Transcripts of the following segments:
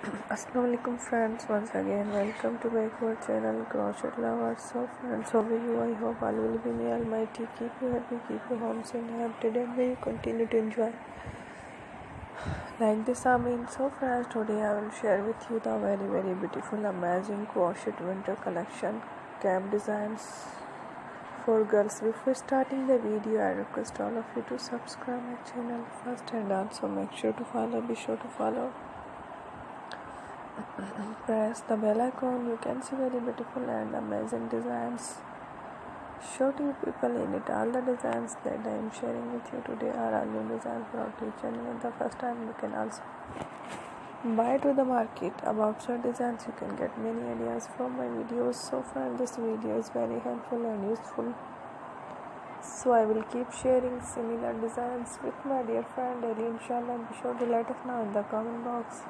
Assalamualaikum friends, once again welcome to my channel Crochet Lovers. So friends, how are you? I hope all will be may Almighty keep you happy, keep you home and happy, and may you continue to enjoy like this. So friends, today I will share with you the very beautiful amazing crochet winter collection cap designs for girls. Before starting the video, I request all of you to subscribe my channel first and also make sure to follow. Be sure to follow. Press the bell icon. You can see very beautiful and amazing designs. Show to you people in it. All the designs that I am sharing with you today are all new designs for each and the first time. You can also buy to the market about such designs. You can get many ideas from my videos. So friends, this video is very helpful and useful. So I will keep sharing similar designs with my dear friend daily, inshallah. And be sure to let us know in the comment box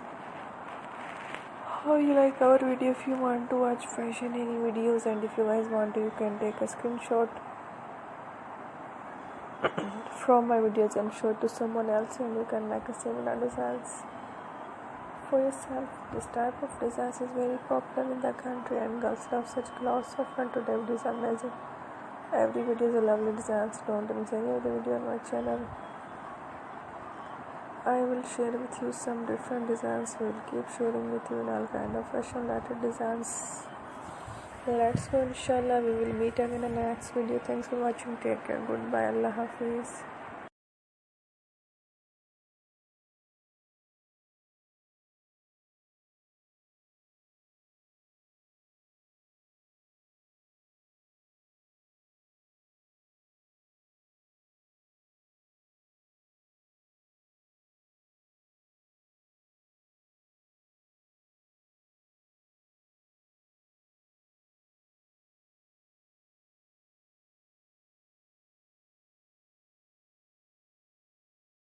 how you like our video. If you want to watch fashion any videos, and if you guys want to, you can take a screenshot from my videos and show it to someone else, and you can make a similar designs for yourself. This type of designs is very popular in the country and girls love such clothes. So fun today videos are amazing. Every video is a lovely designs. Don't miss any of the video on my channel. I will share with you some different designs. We will keep sharing with you in all kind of fashion related designs. Let's go, inshallah. We will meet again in the next video. Thanks for watching. Take care. Goodbye. Allah Hafiz.